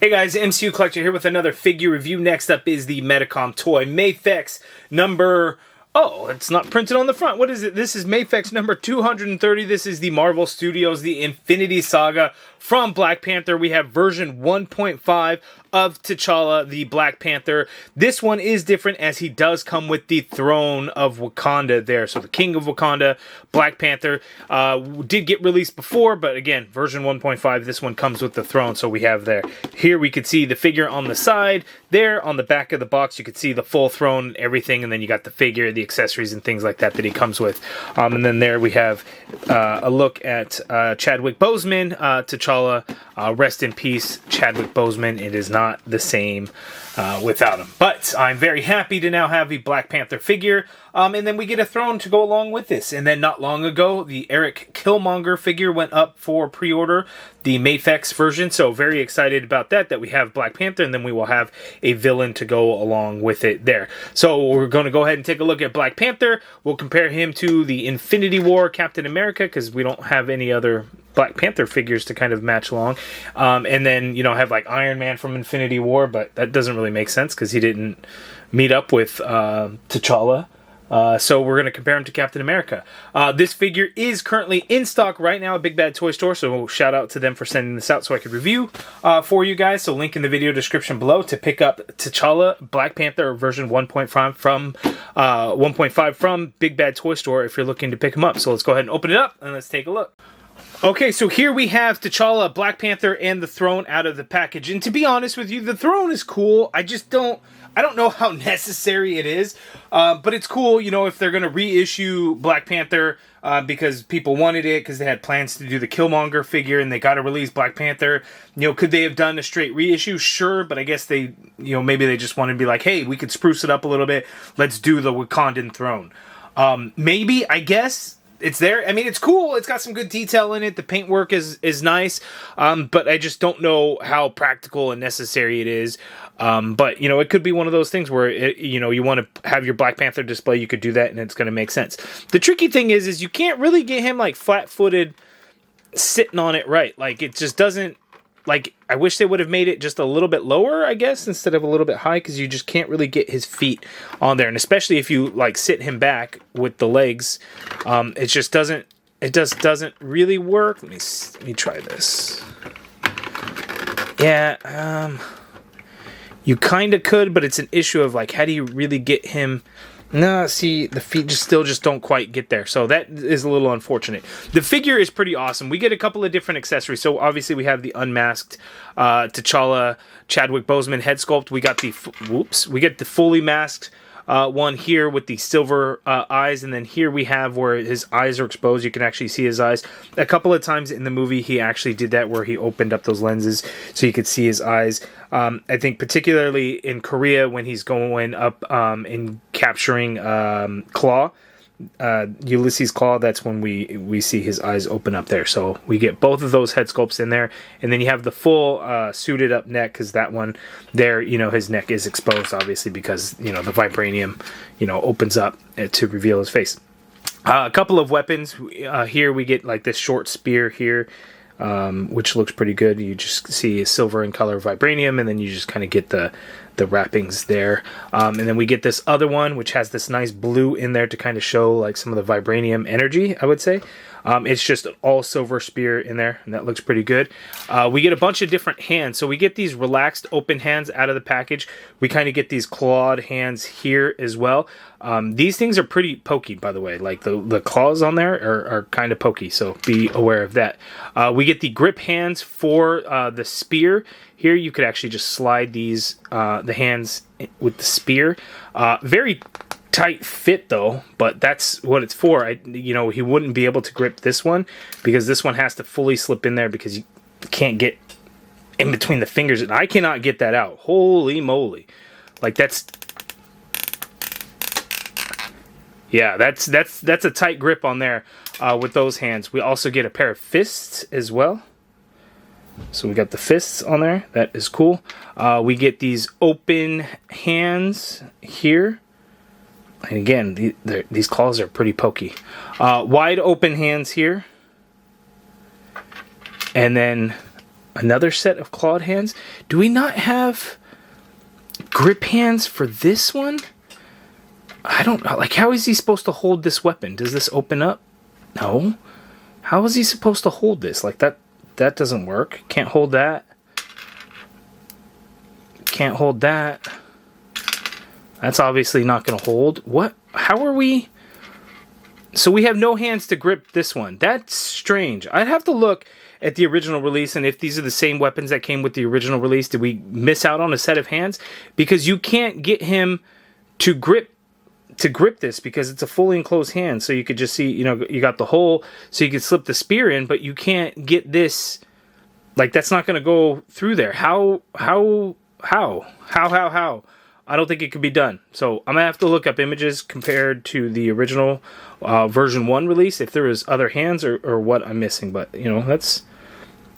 Hey guys, MCU Collector here with another figure review. Next up is the Medicom Toy Mafex number... Oh, it's not printed on the front. What is it? This is Mafex number 230. This is the Marvel Studios, the Infinity Saga from Black Panther. We have version 1.5 of T'Challa, the Black Panther. This one is different as he does come with the throne of Wakanda there. So the King of Wakanda, Black Panther, did get released before, but again, version 1.5, this one comes with the throne. So we have there. Here we could see the figure on the side. There on the back of the box, you could see the full throne and everything, and then you got the figure, the accessories and things like that that he comes with. And then there we have a look at Chadwick Boseman, T'Challa. Rest in peace, Chadwick Boseman. It is not the same without him. But I'm very happy to now have the Black Panther figure. And then we get a throne to go along with this. And then not long ago, the Eric Killmonger figure went up for pre-order, the Mafex version. So very excited about that we have Black Panther, and then we will have a villain to go along with it there. So we're going to go ahead and take a look at Black Panther. We'll compare him to the Infinity War Captain America, because we don't have any other Black Panther figures to kind of match along. And then, you know, have like Iron Man from Infinity War, but that doesn't really make sense because he didn't meet up with T'Challa. So we're going to compare him to Captain America. This figure is currently in stock right now at Big Bad Toy Store, so shout out to them for sending this out so I could review for you guys. So link in the video description below to pick up T'Challa Black Panther version 1.5 from Big Bad Toy Store if you're looking to pick him up. So let's go ahead and open it up and let's take a look. Okay, so here we have T'Challa, Black Panther, and the throne out of the package. And to be honest with you, the throne is cool. I don't know how necessary it is, but it's cool, you know, if they're going to reissue Black Panther because people wanted it, because they had plans to do the Killmonger figure and they got to release Black Panther. You know, could they have done a straight reissue? Sure, but I guess they, you know, maybe they just wanted to be like, hey, we could spruce it up a little bit. Let's do the Wakandan throne. Maybe, I guess. It's there. I mean, it's cool. It's got some good detail in it. The paintwork is nice, but I just don't know how practical and necessary it is. But, you know, it could be one of those things where, you know, you want to have your Black Panther display, you could do that, and it's going to make sense. The tricky thing is you can't really get him, like, flat-footed sitting on it right. Like, it just doesn't... Like, I wish they would have made it just a little bit lower, I guess, instead of a little bit high, because you just can't really get his feet on there. And especially if you, like, sit him back with the legs, it just doesn't really work. Let me try this. Yeah, you kind of could, but it's an issue of, like, how do you really get him... No, see, the feet still don't quite get there. So that is a little unfortunate. The figure is pretty awesome. We get a couple of different accessories. So obviously we have the unmasked T'Challa Chadwick Boseman head sculpt. We got the fully masked one here with the silver eyes, and then here we have where his eyes are exposed. You can actually see his eyes. A couple of times in the movie he actually did that, where he opened up those lenses so you could see his eyes. I think particularly in Korea when he's going up and capturing Claw, Ulysses Claw, that's when we see his eyes open up there. So we get both of those head sculpts in there, and then you have the full suited up neck, because that one there, you know, his neck is exposed obviously because, you know, the vibranium, you know, opens up to reveal his face. A couple of weapons here. We get like this short spear here, which looks pretty good. You just see silver in color vibranium, and then you just kind of get the wrappings there. And then we get this other one, which has this nice blue in there to kind of show like some of the vibranium energy, I would say. It's just an all silver spear in there, and that looks pretty good. We get a bunch of different hands. So we get these relaxed open hands out of the package. We kind of get these clawed hands here as well. These things are pretty pokey, by the way. Like the claws on there are kind of pokey, so be aware of that. We get the grip hands for the spear. Here you could actually just slide these the hands with the spear. Very tight fit though, but that's what it's for. You know, he wouldn't be able to grip this one because this one has to fully slip in there because you can't get in between the fingers, and I cannot get that out. Holy moly. Like that's a tight grip on there with those hands. We also get a pair of fists as well. So we got the fists on there. That is cool. We get these open hands here. And again, these claws are pretty pokey. Wide open hands here. And then another set of clawed hands. Do we not have grip hands for this one? I don't know. Like, how is he supposed to hold this weapon? Does this open up? No. How is he supposed to hold this? Like, that doesn't work. Can't hold that. Can't hold that. That's obviously not going to hold. What? How are we? So we have no hands to grip this one. That's strange. I'd have to look at the original release, and if these are the same weapons that came with the original release, did we miss out on a set of hands? Because you can't get him to grip this because it's a fully enclosed hand. So you could just see, you know, you got the hole so you could slip the spear in, but you can't get this. Like, that's not going to go through there. How? I don't think it could be done. So I'm going to have to look up images compared to the original version 1 release, if there was other hands or what I'm missing. But, you know, that's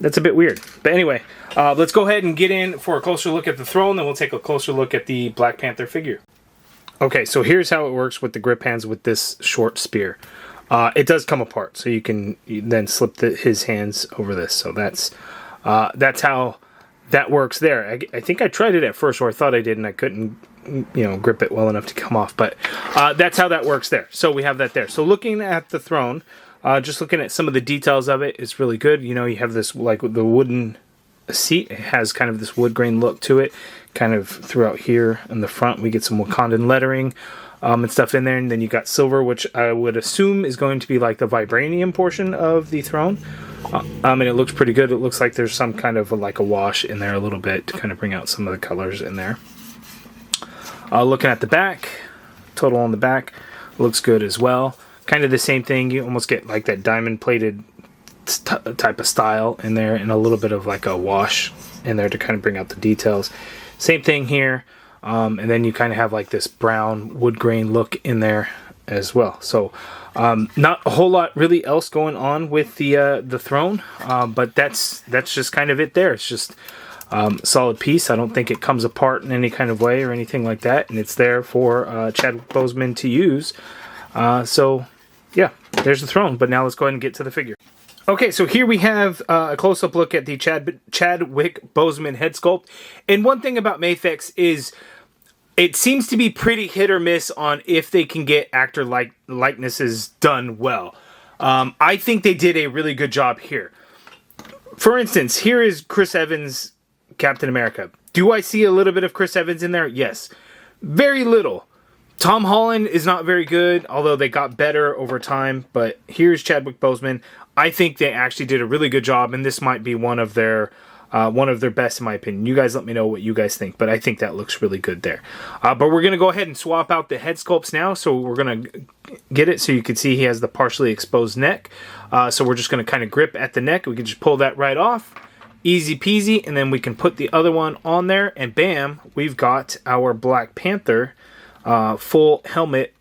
a bit weird. But anyway, let's go ahead and get in for a closer look at the throne, then we'll take a closer look at the Black Panther figure. Okay, so here's how it works with the grip hands with this short spear. It does come apart, so you can then slip his hands over this. So that's how that works there. I think I tried it at first, or I thought I did, and I couldn't, you know, grip it well enough to come off. But that's how that works there. So we have that there. So looking at the throne, just looking at some of the details of it, it's really good. You know, you have this, like, the wooden seat. It has kind of this wood grain look to it. Kind of throughout here in the front, we get some Wakandan lettering and stuff in there. And then you got silver, which I would assume is going to be like the vibranium portion of the throne. And it looks pretty good. It looks like there's some kind of like a wash in there a little bit to kind of bring out some of the colors in there. Looking at the back, total on the back, looks good as well. Kind of the same thing. You almost get like that diamond plated type of style in there, and a little bit of like a wash in there to kind of bring out the details. Same thing here. And then you kind of have like this brown wood grain look in there as well. So not a whole lot really else going on with the throne, but that's just kind of it there. It's just solid piece. I don't think it comes apart in any kind of way or anything like that, and it's there for Chadwick Boseman to use. So yeah, there's the throne. But now let's go ahead and get to the figure. Okay, so here we have a close-up look at the Chadwick Boseman head sculpt. And one thing about Mafex is it seems to be pretty hit or miss on if they can get actor likenesses done well. I think they did a really good job here. For instance, here is Chris Evans' Captain America. Do I see a little bit of Chris Evans in there? Yes. Very little. Tom Holland is not very good, although they got better over time. But here's Chadwick Boseman. I think they actually did a really good job, and this might be one of their best in my opinion. You guys let me know what you guys think, but I think that looks really good there. But we're going to go ahead and swap out the head sculpts now. So we're going to get it so you can see he has the partially exposed neck. So we're just going to kind of grip at the neck. We can just pull that right off. Easy peasy. And then we can put the other one on there, and bam, we've got our Black Panther full helmet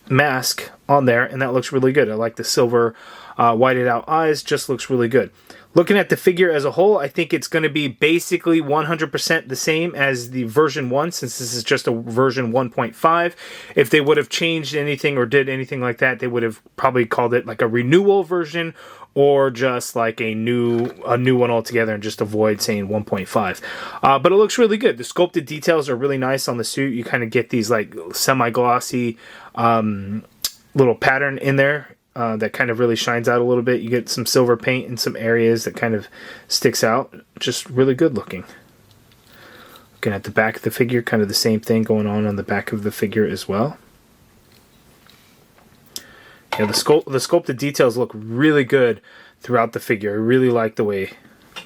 mask on there, and that looks really good. I like the silver whited out eyes, just looks really good. Looking at the figure as a whole, I think it's going to be basically 100% the same as the version 1, since this is just a version 1.5. If they would have changed anything or did anything like that, they would have probably called it like a renewal version, or just like a new one altogether, and just avoid saying 1.5. But it looks really good. The sculpted details are really nice on the suit. You kind of get these like semi-glossy little pattern in there. That kind of really shines out a little bit. You get some silver paint in some areas that kind of sticks out. Just really good looking. Looking at the back of the figure, kind of the same thing going on the back of the figure as well. Yeah, the sculpted details look really good throughout the figure. I really like the way,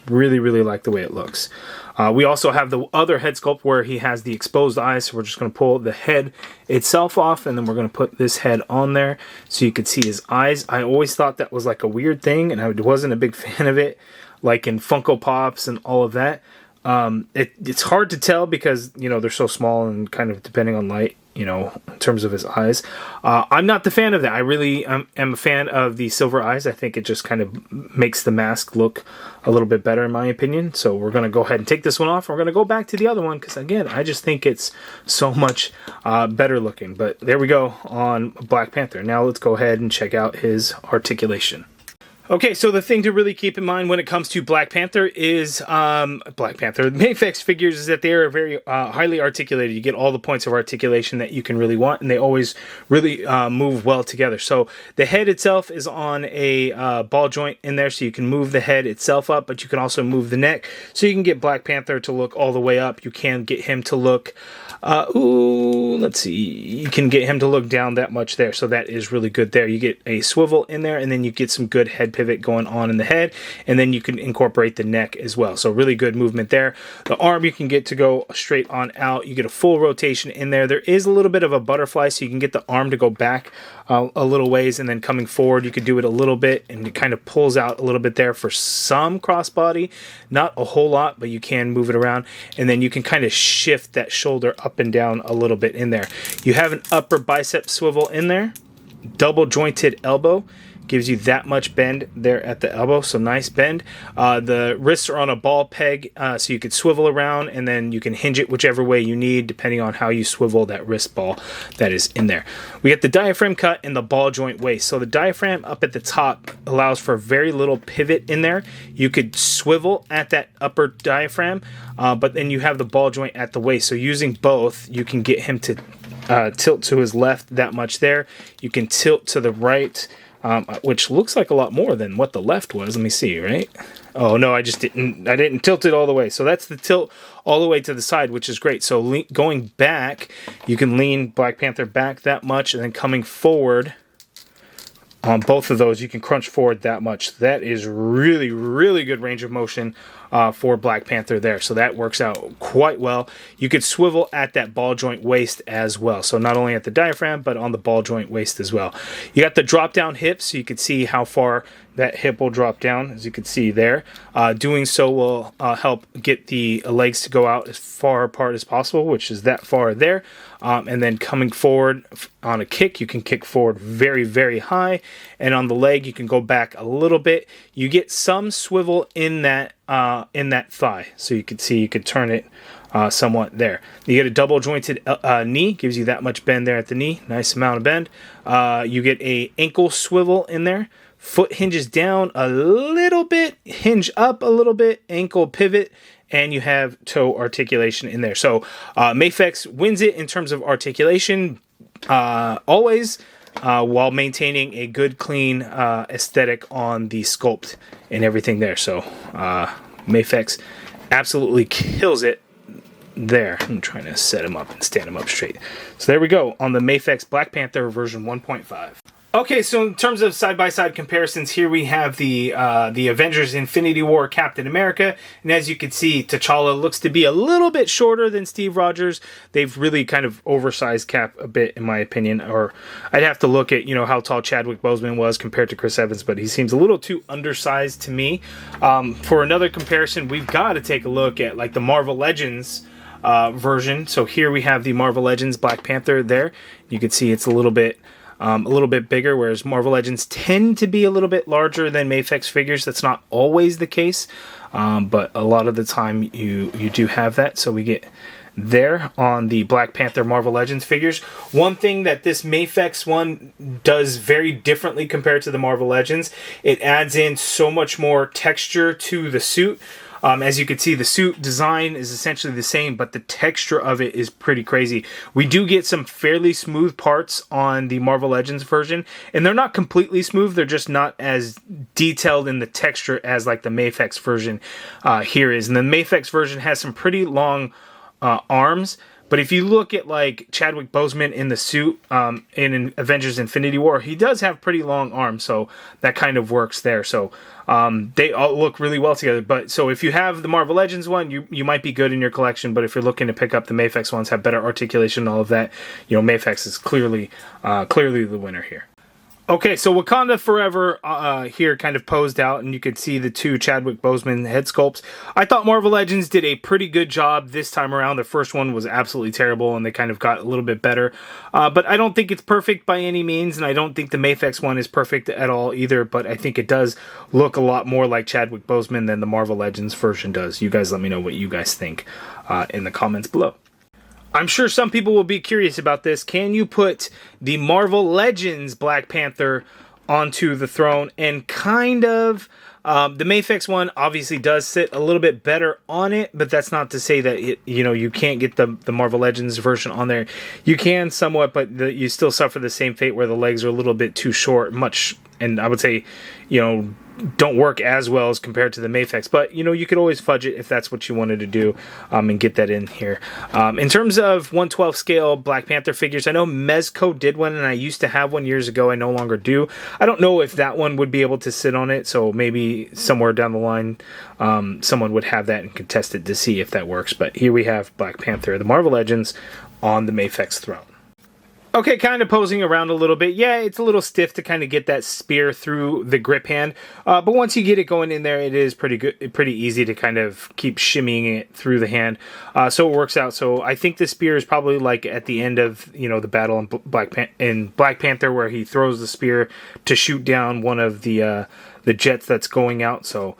really like the way it looks. We also have the other head sculpt where he has the exposed eyes, so we're just going to pull the head itself off, and then we're going to put this head on there so you can see his eyes. I always thought that was like a weird thing, and I wasn't a big fan of it, like in Funko Pops and all of that. It's hard to tell because, you know, they're so small and kind of depending on light, you know, in terms of his eyes. I'm not the fan of that. I really am a fan of the silver eyes. I think it just kind of makes the mask look a little bit better in my opinion. So we're going to go ahead and take this one off. We're going to go back to the other one because, again, I just think it's so much better looking. But there we go on Black Panther. Now let's go ahead and check out his articulation. Okay, so the thing to really keep in mind when it comes to Black Panther is Mafex figures is that they are very highly articulated. You get all the points of articulation that you can really want, and they always really move well together. So the head itself is on a ball joint in there, so you can move the head itself up, but you can also move the neck. So you can get Black Panther to look all the way up. You can get him to look, let's see, you can get him to look down that much there. So that is really good there. You get a swivel in there, and then you get some good head pivot going on in the head, and then you can incorporate the neck as well. So really good movement there. The arm you can get to go straight on out. You get a full rotation in there. There is a little bit of a butterfly, so you can get the arm to go back a little ways, and then coming forward you could do it a little bit, and it kind of pulls out a little bit there for some crossbody. Not a whole lot, but you can move it around, and then you can kind of shift that shoulder up and down a little bit in there. You have an upper bicep swivel in there, double jointed elbow. Gives you that much bend there at the elbow, so nice bend. The wrists are on a ball peg, so you could swivel around, and then you can hinge it whichever way you need, depending on how you swivel that wrist ball that is in there. We get the diaphragm cut and the ball joint waist. So the diaphragm up at the top allows for very little pivot in there. You could swivel at that upper diaphragm, but then you have the ball joint at the waist. So using both, you can get him to tilt to his left that much there. You can tilt to the right, which looks like a lot more than what the left was. Let me see, right? Oh no, I didn't tilt it all the way. So that's the tilt all the way to the side, which is great. So going back, you can lean Black Panther back that much, and then coming forward on both of those, you can crunch forward that much. That is really, really good range of motion for Black Panther there. So that works out quite well. You could swivel at that ball joint waist as well. So not only at the diaphragm, but on the ball joint waist as well. You got the drop down hips, so you can see how far that hip will drop down, as you can see there. Doing so will help get the legs to go out as far apart as possible, which is that far there. And then coming forward on a kick, you can kick forward very, very high. And on the leg, you can go back a little bit. You get some swivel in that thigh. So you can see you could turn it somewhat there. You get a double jointed knee, gives you that much bend there at the knee. Nice amount of bend. You get a ankle swivel in there. Foot hinges down a little bit, hinge up a little bit, ankle pivot, and you have toe articulation in there. So Mafex wins it in terms of articulation always, while maintaining a good, clean aesthetic on the sculpt and everything there. So Mafex absolutely kills it there. I'm trying to set him up and stand him up straight. So there we go on the Mafex Black Panther version 1.5. Okay, so in terms of side-by-side comparisons, here we have the Avengers Infinity War Captain America, and as you can see, T'Challa looks to be a little bit shorter than Steve Rogers. They've really kind of oversized Cap a bit, in my opinion, or I'd have to look at, how tall Chadwick Boseman was compared to Chris Evans, but he seems a little too undersized to me. For another comparison, we've got to take a look at like the Marvel Legends version. So here we have the Marvel Legends Black Panther there. You can see it's a little bit bigger, whereas Marvel Legends tend to be a little bit larger than Mafex figures. That's not always the case, but a lot of the time you do have that. So we get there on the Black Panther Marvel Legends figures. One thing that this Mafex one does very differently compared to the Marvel Legends, it adds in so much more texture to the suit. As you can see, the suit design is essentially the same, but the texture of it is pretty crazy. We do get some fairly smooth parts on the Marvel Legends version, and they're not completely smooth. They're just not as detailed in the texture as like the Mafex version here is. And the Mafex version has some pretty long arms. But if you look at like Chadwick Boseman in the suit in Avengers Infinity War, he does have pretty long arms, so that kind of works there. So they all look really well together. But so if you have the Marvel Legends one, you might be good in your collection. But if you're looking to pick up the Mafex ones, have better articulation and all of that, Mafex is clearly the winner here. Okay, so Wakanda Forever here kind of posed out, and you could see the two Chadwick Boseman head sculpts. I thought Marvel Legends did a pretty good job this time around. The first one was absolutely terrible, and they kind of got a little bit better. But I don't think it's perfect by any means, and I don't think the Mafex one is perfect at all either, but I think it does look a lot more like Chadwick Boseman than the Marvel Legends version does. You guys let me know what you guys think in the comments below. I'm sure some people will be curious about this. Can you put the Marvel Legends Black Panther onto the throne, and kind of the Mafex one obviously does sit a little bit better on it, but that's not to say that you can't get the Marvel Legends version on there. You can somewhat, but you still suffer the same fate where the legs are a little bit too short, and I would say, don't work as well as compared to the Mafex, but you could always fudge it if that's what you wanted to do, and get that in here. In terms of 1/12 scale Black Panther figures, I know Mezco did one, and I used to have one years ago. I no longer do. I don't know if that one would be able to sit on it, so maybe somewhere down the line someone would have that and could test it to see if that works. But here we have Black Panther, the Marvel Legends, on the Mafex throne. Okay, kind of posing around a little bit. Yeah, it's a little stiff to kind of get that spear through the grip hand. But once you get it going in there, it is pretty good, pretty easy to kind of keep shimmying it through the hand. So it works out. So I think the spear is probably like at the end of, the battle in Black Panther, where he throws the spear to shoot down one of the jets that's going out. So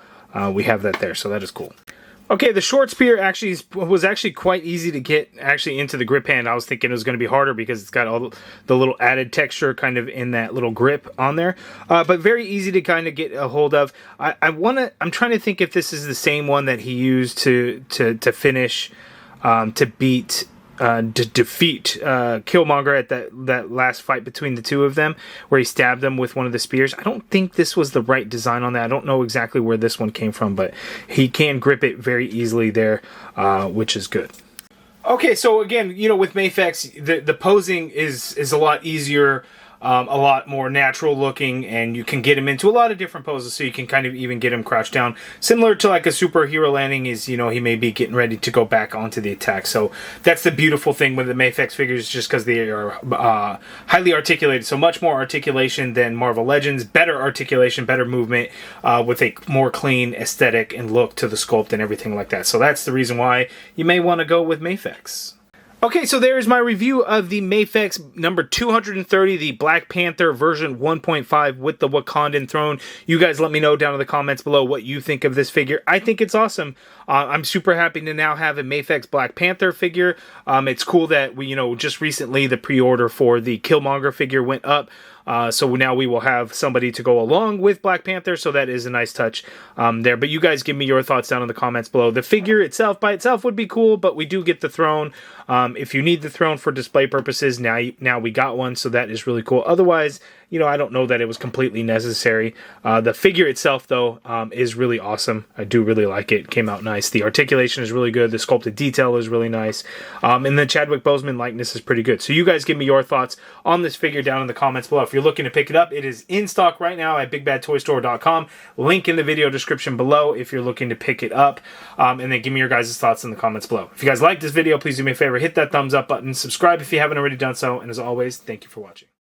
we have that there. So that is cool. Okay, the short spear was actually quite easy to get into the grip hand. I was thinking it was going to be harder because it's got all the little added texture kind of in that little grip on there, but very easy to kind of get a hold of. I'm trying to think if this is the same one that he used to finish, to defeat Killmonger at that last fight between the two of them, where he stabbed them with one of the spears. I don't think this was the right design on that. I don't know exactly where this one came from, but he can grip it very easily there, which is good. Okay, so again, with Mafex, the posing is a lot easier. A lot more natural looking, and you can get him into a lot of different poses, so you can kind of even get him crouched down. Similar to like a superhero landing is, he may be getting ready to go back onto the attack. So that's the beautiful thing with the Mafex figures, just because they are highly articulated. So much more articulation than Marvel Legends, better articulation, better movement, with a more clean aesthetic and look to the sculpt and everything like that. So that's the reason why you may want to go with Mafex. Okay, so there's my review of the Mafex number 230, the Black Panther version 1.5 with the Wakandan throne. You guys let me know down in the comments below what you think of this figure. I think it's awesome. I'm super happy to now have a Mafex Black Panther figure. It's cool that we, just recently the pre-order for the Killmonger figure went up. So now we will have somebody to go along with Black Panther, so that is a nice touch there. But you guys give me your thoughts down in the comments below. The figure itself by itself would be cool, but we do get the throne. If you need the throne for display purposes, now we got one, so that is really cool. Otherwise, I don't know that it was completely necessary. The figure itself, though, is really awesome. I do really like it. Came out nice. The articulation is really good. The sculpted detail is really nice. And the Chadwick Boseman likeness is pretty good. So you guys give me your thoughts on this figure down in the comments below. If you're looking to pick it up, it is in stock right now at bigbadtoystore.com. Link in the video description below if you're looking to pick it up. And then give me your guys' thoughts in the comments below. If you guys like this video, please do me a favor. Hit that thumbs up button. Subscribe if you haven't already done so. And as always, thank you for watching.